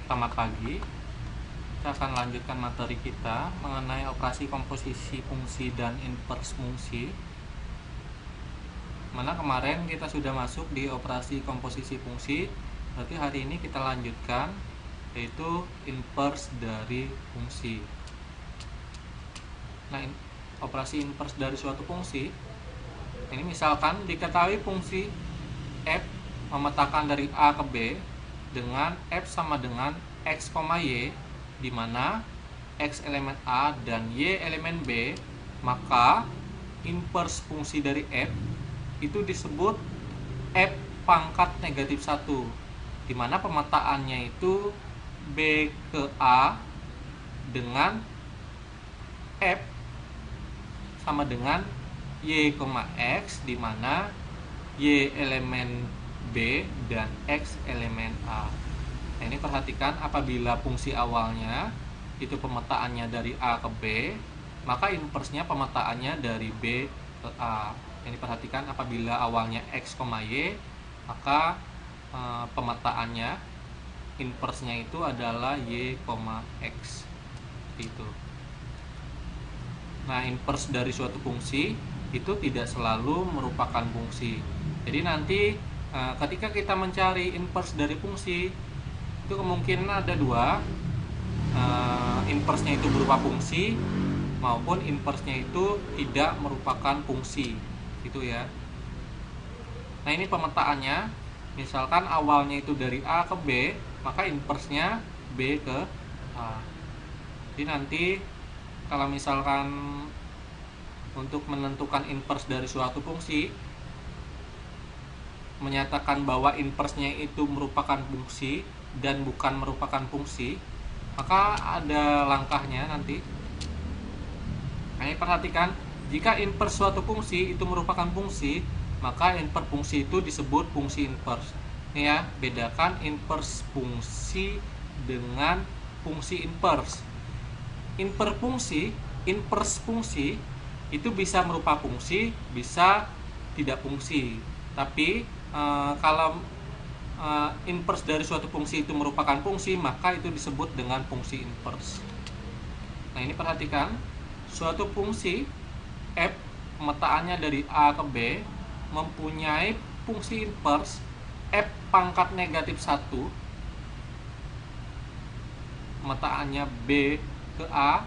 Selamat pagi. Kita akan lanjutkan materi kita mengenai operasi komposisi fungsi dan invers fungsi. Mana kemarin kita sudah masuk di operasi komposisi fungsi, berarti hari ini kita lanjutkan, yaitu invers dari fungsi. Nah, operasi invers dari suatu fungsi, ini misalkan diketahui fungsi f memetakan dari A ke B dengan f sama dengan x, y, di mana x elemen A dan y elemen B, maka invers fungsi dari f itu disebut f pangkat negatif 1, di mana pemetaannya itu B ke A dengan f sama dengan y, x, di mana y elemen B dan x elemen A. Nah, ini perhatikan, apabila fungsi awalnya itu pemetaannya dari A ke B, maka inversnya pemetaannya dari B ke A. Ini perhatikan, apabila awalnya x, y, maka pemetaannya inversnya itu adalah y, x. Seperti itu. Nah, invers dari suatu fungsi itu tidak selalu merupakan fungsi. Jadi nanti ketika kita mencari invers dari fungsi, itu kemungkinan ada dua, inversnya itu berupa fungsi maupun inversnya itu tidak merupakan fungsi, gitu ya. Nah, ini pemetaannya, misalkan awalnya itu dari A ke B, maka inversnya B ke A. Jadi nanti kalau misalkan untuk menentukan invers dari suatu fungsi, menyatakan bahwa inversnya itu merupakan fungsi dan bukan merupakan fungsi, maka ada langkahnya nanti. Nah, ini perhatikan, jika invers suatu fungsi itu merupakan fungsi, maka invers fungsi itu disebut fungsi invers. Ini ya, bedakan invers fungsi dengan fungsi invers. Invers fungsi itu bisa merupa fungsi, bisa tidak fungsi. Tapi kalau invers dari suatu fungsi itu merupakan fungsi, maka itu disebut dengan fungsi invers. Nah, ini perhatikan, suatu fungsi f pemetaannya dari A ke B mempunyai fungsi invers f pangkat negatif 1, pemetaannya B ke A,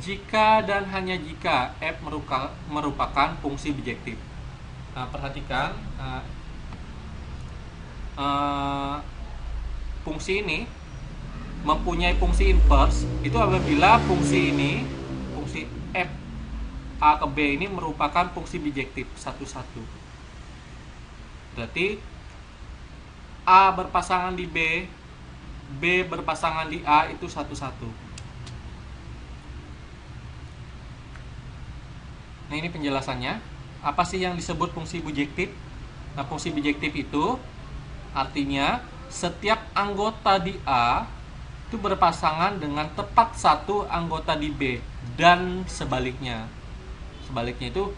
jika dan hanya jika f merupakan fungsi bijektif. Nah, perhatikan, fungsi ini mempunyai fungsi invers itu apabila fungsi ini, fungsi f A ke B ini merupakan fungsi bijektif satu-satu. Berarti A berpasangan di B, B berpasangan di A itu satu-satu. Nah, ini penjelasannya. Apa sih yang disebut fungsi bijektif? Nah, fungsi bijektif itu artinya setiap anggota di A itu berpasangan dengan tepat satu anggota di B, dan sebaliknya. Sebaliknya itu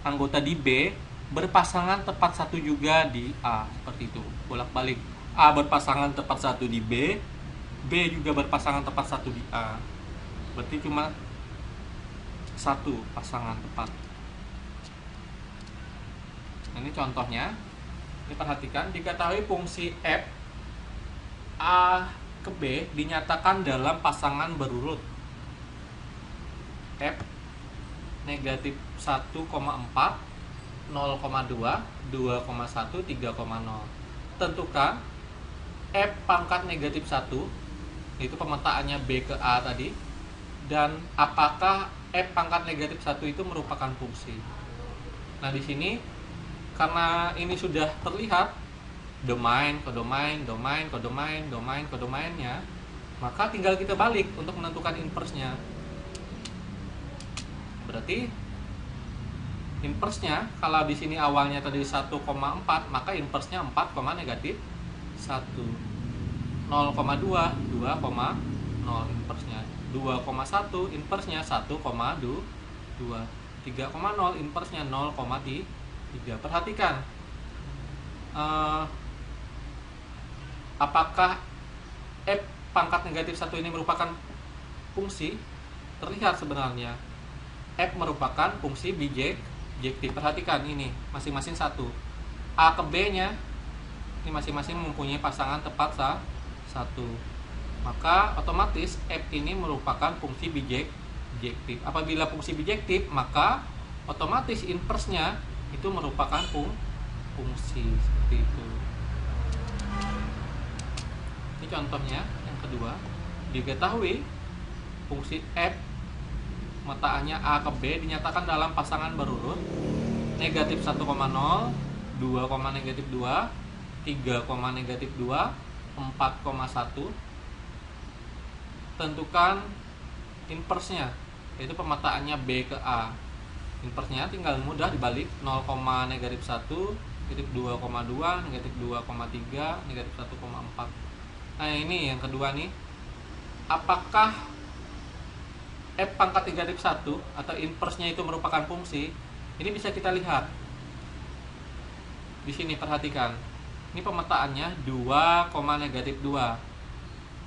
anggota di B berpasangan tepat satu juga di A, seperti itu. Bolak-balik. A berpasangan tepat satu di B, B juga berpasangan tepat satu di A. Berarti cuma satu pasangan tepat. Ini contohnya. Ini perhatikan, diketahui fungsi f A ke B dinyatakan dalam pasangan berurut f negatif 1,4, 0,2, 2,1, 3,0. Tentukan f pangkat negatif 1, yaitu pemetaannya B ke A tadi, dan apakah f pangkat negatif 1 itu merupakan fungsi. Nah, di sini karena ini sudah terlihat domain ke domain, domain ke domain, domain ke domainnya, maka tinggal kita balik untuk menentukan inversnya. Berarti inversnya, kalau di sini awalnya tadi 1,4, maka inversnya 4, negatif 1. 0,2, 2,0 inversnya. 2,1 inversnya 1,2. 3,0 inversnya 0,3. Perhatikan, apakah f pangkat negatif 1 ini merupakan fungsi, terlihat sebenarnya f merupakan fungsi bijektif. Perhatikan ini masing-masing satu. A ke B nya ini masing-masing mempunyai pasangan tepat satu. Maka otomatis f ini merupakan fungsi bijektif. Apabila fungsi bijektif, maka otomatis inversnya itu merupakan fungsi seperti itu. Ini contohnya yang kedua. Diketahui fungsi f mataannya A ke B dinyatakan dalam pasangan berurut negatif 1,0, 2, negatif 2, 3, negatif 2, 4,1. Tentukan inversnya, yaitu pemataannya B ke A. Inversnya tinggal mudah dibalik 0, negatif 1, negatif 2,2, negatif 2,3, negatif 1,4. Nah ini yang kedua nih. Apakah f pangkat negatif 1 atau inversnya itu merupakan fungsi? Ini bisa kita lihat di sini, perhatikan. Ini pemetaannya 2, negatif 2,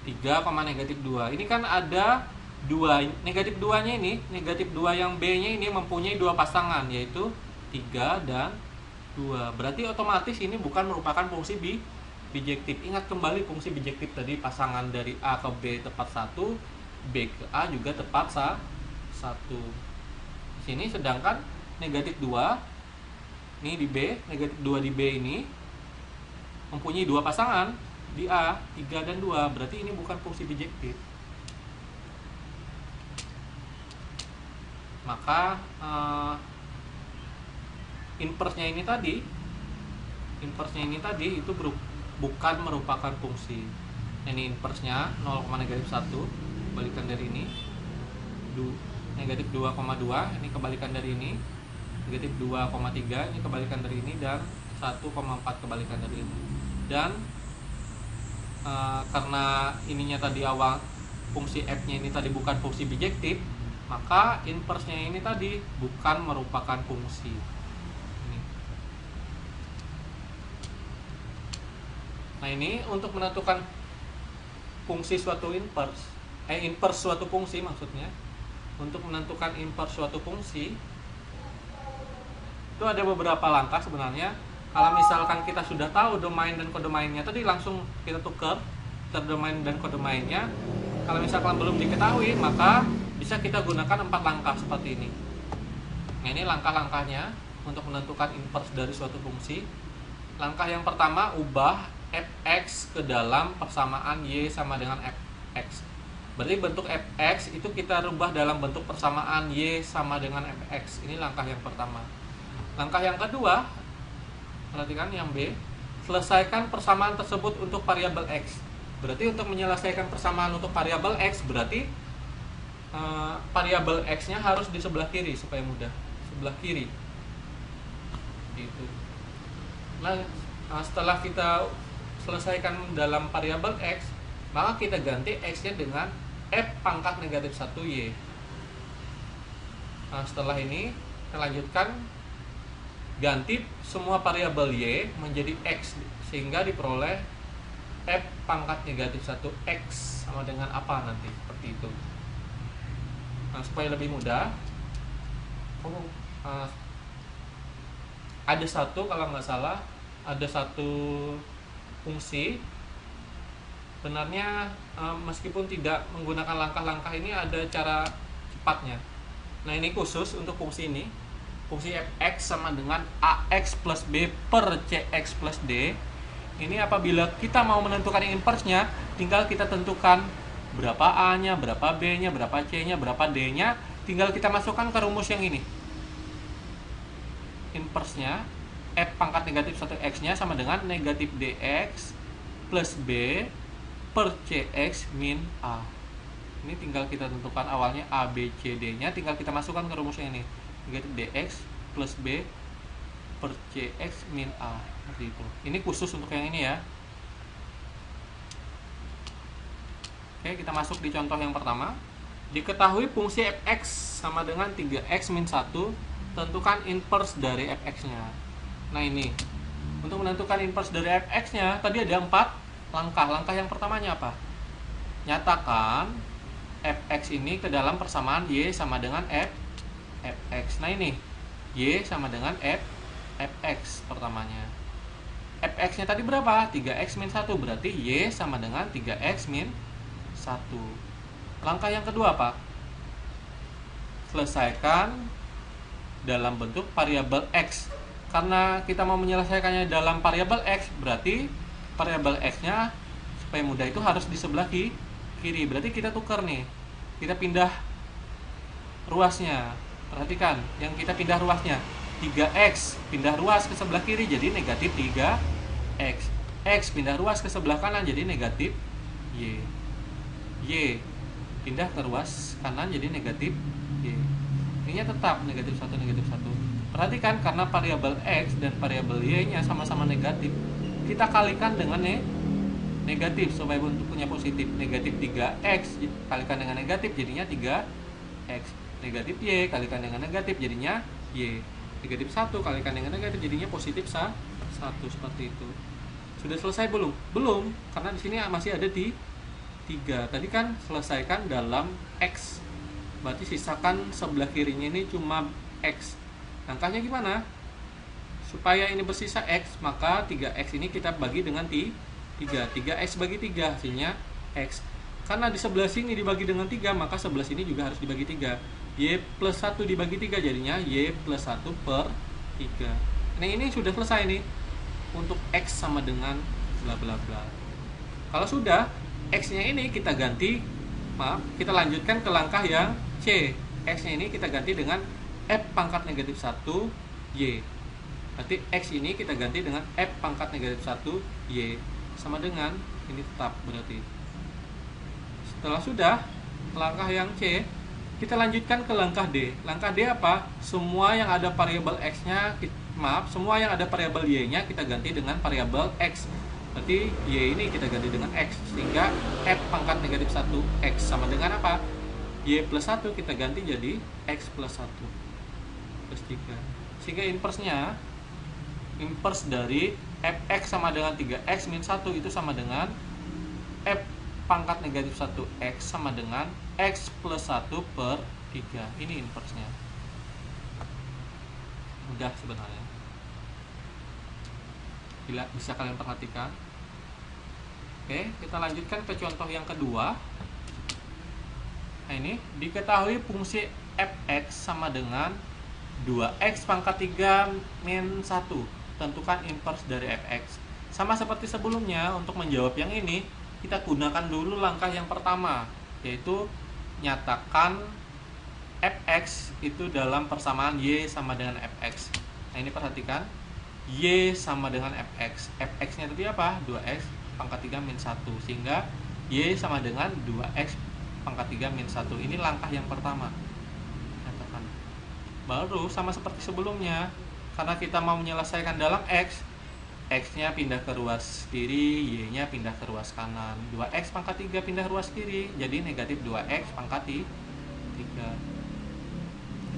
3, negatif 2. Ini kan ada 2, negatif 2 nya ini, negatif 2 yang B nya ini mempunyai dua pasangan, yaitu 3 dan 2. Berarti otomatis ini bukan merupakan fungsi bijektif. Ingat kembali fungsi bijektif tadi, pasangan dari A ke B tepat 1, B ke A juga tepat 1. Di sini sedangkan negatif 2 ini di B, negatif 2 di B ini mempunyai dua pasangan di A, 3 dan 2. Berarti ini bukan fungsi bijektif. Maka inversnya ini tadi itu bukan merupakan fungsi. Ini inversnya 0, negatif 1, kebalikan dari ini. Negatif 2,2, ini kebalikan dari ini. Negatif 2,3, ini kebalikan dari ini. Dan 1,4 kebalikan dari ini. Dan karena ininya tadi awal fungsi f nya ini tadi bukan fungsi bijektif, maka inversnya ini tadi bukan merupakan fungsi. Ini. Nah ini untuk menentukan fungsi suatu inverse suatu fungsi maksudnya. Untuk menentukan inverse suatu fungsi itu ada beberapa langkah sebenarnya. Kalau misalkan kita sudah tahu domain dan kodomainnya tadi, langsung kita tukar domain dan kodomainnya. Kalau misalkan belum diketahui, maka bisa kita gunakan 4 langkah seperti ini. Nah ini langkah-langkahnya untuk menentukan inverse dari suatu fungsi. Langkah yang pertama, ubah fx ke dalam persamaan y sama dengan fx. Berarti bentuk fx itu kita rubah dalam bentuk persamaan y sama dengan fx. Ini langkah yang pertama. Langkah yang kedua, perhatikan yang B, selesaikan persamaan tersebut untuk variabel x. Berarti untuk menyelesaikan persamaan untuk variabel x, berarti variabel x-nya harus di sebelah kiri supaya mudah. Sebelah kiri. Gitu. Nah, setelah kita selesaikan dalam variabel x, maka kita ganti x-nya dengan f pangkat negatif 1y. Nah, setelah ini kita lanjutkan ganti semua variabel y menjadi x, sehingga diperoleh f pangkat negatif 1x sama dengan apa nanti, seperti itu. Nah, supaya lebih mudah, ada satu, kalau nggak salah, ada satu fungsi. Sebenarnya meskipun tidak menggunakan langkah-langkah ini, ada cara cepatnya. Nah ini khusus untuk fungsi ini. Fungsi fx sama dengan ax plus b per cx plus d. Ini apabila kita mau menentukan inverse-nya, tinggal kita tentukan berapa a-nya, berapa b-nya, berapa c-nya, berapa d-nya. Tinggal kita masukkan ke rumus yang ini. Inverse-nya f pangkat negatif 1x-nya sama dengan negatif dx plus b per cx min a. Ini tinggal kita tentukan awalnya a, b, c, d-nya, tinggal kita masukkan ke rumusnya ini. Negatif dx plus b per cx min a. Seperti itu. Ini khusus untuk yang ini ya. Oke, kita masuk di contoh yang pertama. Diketahui fungsi fx sama dengan 3x min 1, tentukan inverse dari fx-nya. Nah ini, untuk menentukan inverse dari fx-nya, tadi ada 4 langkah. Langkah yang pertamanya apa? nyatakan fx ini ke dalam persamaan y sama dengan fx. Nah ini y sama dengan fx pertamanya. Fx nya tadi berapa? 3x min 1, berarti y sama dengan 3x min 1. Langkah yang kedua apa? Selesaikan dalam bentuk variabel x. Karena kita mau menyelesaikannya dalam variabel x, berarti variabel x nya supaya mudah itu harus di sebelah kiri. Berarti kita tukar nih, kita pindah ruasnya. Perhatikan, yang kita pindah ruasnya 3x pindah ruas ke sebelah kiri jadi negatif 3x. X pindah ruas ke sebelah kanan jadi negatif y. Y pindah ke ruas kanan jadi negatif y. Ininya tetap negatif 1, negatif 1. Perhatikan, karena variabel x dan variabel y nya sama-sama negatif, kita kalikan dengan negatif supaya bentuknya positif. Negatif 3x kalikan dengan negatif jadinya 3x. Negatif y kalikan dengan negatif jadinya y. Negatif 1 kalikan dengan negatif jadinya positif 1. Seperti itu. Sudah selesai belum? Belum, karena di sini masih ada di 3. Tadi kan selesaikan dalam x, berarti sisakan sebelah kirinya ini cuma x. Langkahnya gimana? Supaya ini bersisa x, maka 3x ini kita bagi dengan 3. 3x bagi 3 hasilnya x. Karena di sebelah sini dibagi dengan 3, maka sebelah sini juga harus dibagi 3. Y plus 1 dibagi 3 jadinya y plus 1 per 3. Nah ini sudah selesai nih. Untuk x sama dengan bla bla bla. Kalau sudah, x nya ini kita ganti, kita lanjutkan ke langkah yang C. X nya ini kita ganti dengan f pangkat negatif 1 y. Berarti x ini kita ganti dengan f pangkat negatif 1 y. Sama dengan, ini tetap berarti. Setelah sudah, langkah yang C, kita lanjutkan ke langkah D. Langkah D apa? Semua yang ada variabel x nya, semua yang ada variabel y nya kita ganti dengan variabel x. Berarti y ini kita ganti dengan x, sehingga f pangkat negatif 1 x sama dengan apa? Y plus 1 kita ganti jadi x plus 1 plus 3. Sehingga inverse-nya, inverse dari fx sama dengan 3x min 1 itu sama dengan f pangkat negatif 1x sama dengan x plus 1 per 3. Ini inverse-nya. Mudah sebenarnya. Bila bisa kalian perhatikan. Oke, kita lanjutkan ke contoh yang kedua. Nah ini, diketahui fungsi fx sama dengan 2x pangkat 3 min 1. Tentukan inverse dari fx. Sama seperti sebelumnya, untuk menjawab yang ini, kita gunakan dulu langkah yang pertama, yaitu nyatakan fx itu dalam persamaan y sama dengan fx. Nah ini perhatikan, y sama dengan fx. Fx nya tadi apa? 2x pangkat 3 min 1. Sehingga y sama dengan 2x pangkat 3 min 1. Ini langkah yang pertama. Nyatakan. Baru sama seperti sebelumnya, karena kita mau menyelesaikan dalam x, x nya pindah ke ruas kiri, y nya pindah ke ruas kanan. 2x pangkat 3 pindah ruas kiri, jadi negatif 2x pangkat 3.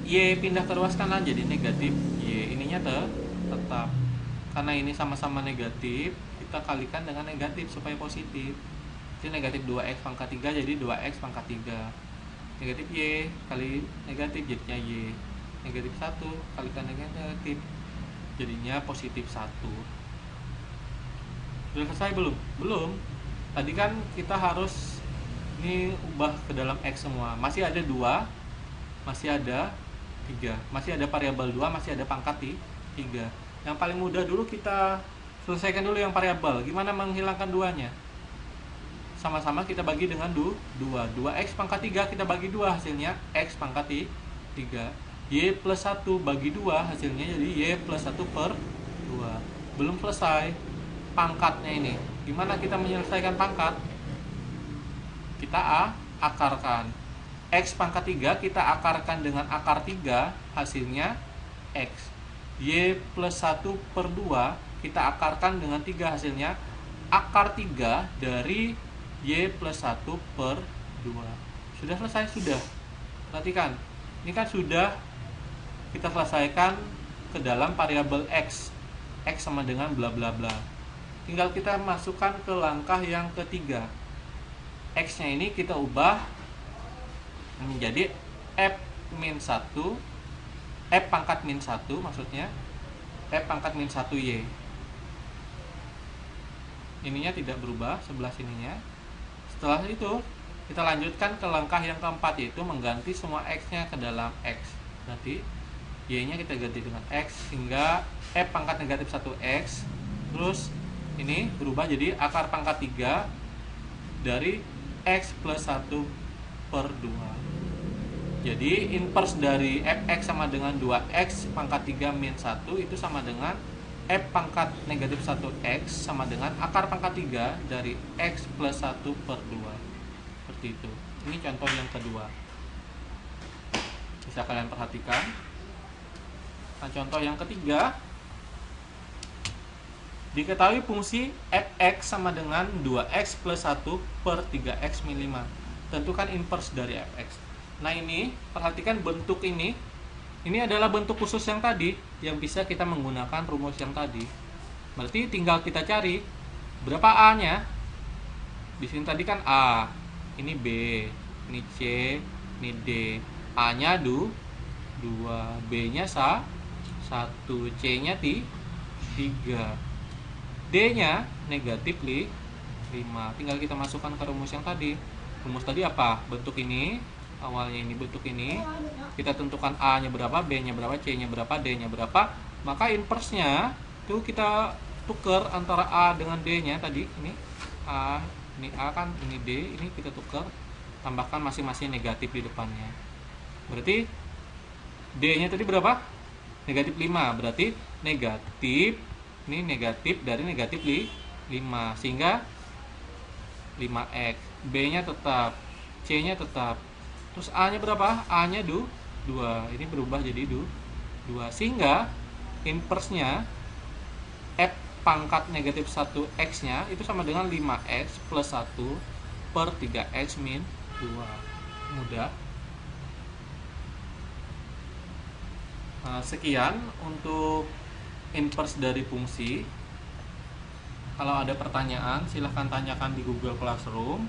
Y pindah ke ruas kanan jadi negatif y. Ininya tetap. Karena ini sama-sama negatif, kita kalikan dengan negatif supaya positif. Jadi negatif 2x pangkat 3 jadi 2x pangkat 3. Negatif y kali negatif jadinya y. Negatif 1 kalikan dengan negatif jadinya positif 1. Sudah selesai belum? Belum. Tadi kan kita harus ini ubah ke dalam x semua. Masih ada 2, masih ada 3, masih ada variabel 2, masih ada pangkat 3. Yang paling mudah dulu kita selesaikan dulu yang variabel. Gimana menghilangkan 2-nya? Sama-sama kita bagi dengan 2. 2x pangkat 3 kita bagi 2, hasilnya x pangkat 3. Y plus 1 bagi 2, hasilnya jadi y plus 1 per 2. Belum selesai pangkatnya ini. Gimana kita menyelesaikan pangkat? Kita akarkan. X pangkat 3 kita akarkan dengan akar 3, hasilnya x. Y plus 1 per 2 kita akarkan dengan 3, hasilnya akar 3 dari y plus 1 per 2. Sudah selesai? Sudah. Perhatikan, ini kan sudah kita selesaikan ke dalam variabel x. X sama dengan bla bla bla. Tinggal kita masukkan ke langkah yang ketiga. X-nya ini kita ubah menjadi F min 1, F pangkat min 1 maksudnya, F pangkat min 1Y. Ininya tidak berubah, sebelah sininya. Setelah itu, kita lanjutkan ke langkah yang keempat, yaitu mengganti semua X-nya ke dalam X. Berarti Y-nya kita ganti dengan X, sehingga F pangkat negatif 1X. Terus ini berubah jadi akar pangkat 3 dari X plus 1 per 2. Jadi inverse dari Fx sama dengan 2X pangkat 3 min 1 itu sama dengan F pangkat negatif 1X sama dengan akar pangkat 3 dari X plus 1 per 2. Seperti itu. Ini contoh yang kedua. Bisa kalian perhatikan. Nah, contoh yang ketiga, diketahui fungsi Fx sama dengan 2x plus 1 per 3x min 5. Tentukan inverse dari Fx. Nah, ini perhatikan bentuk ini. Ini adalah bentuk khusus yang tadi, yang bisa kita menggunakan rumus yang tadi. Berarti tinggal kita cari berapa A-nya. Di sini tadi kan A, ini B, ini C, ini D. A-nya 2, B-nya 1, C-nya 3. D-nya negatif 5. Tinggal kita masukkan ke rumus yang tadi. Rumus tadi apa? Bentuk ini. Awalnya ini bentuk ini. Kita tentukan A-nya berapa, B-nya berapa, C-nya berapa, D-nya berapa. Maka inverse-nya itu kita tukar antara A dengan D-nya tadi. Ini A kan, ini D. Ini kita tukar. Tambahkan masing-masing negatif di depannya. Berarti D-nya tadi berapa? Negatif 5. Berarti negatif, ini negatif dari negatif 5, sehingga 5x. B-nya tetap, C-nya tetap. Terus A-nya berapa? A-nya 2. Ini berubah jadi 2. Sehingga inverse-nya F pangkat negatif 1x-nya itu sama dengan 5x plus 1 per 3x min 2. Mudah. Nah, sekian untuk inverse dari fungsi. Kalau ada pertanyaan, silahkan tanyakan di Google Classroom.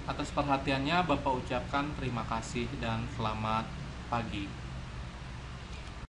Atas perhatiannya Bapak ucapkan terima kasih dan selamat pagi.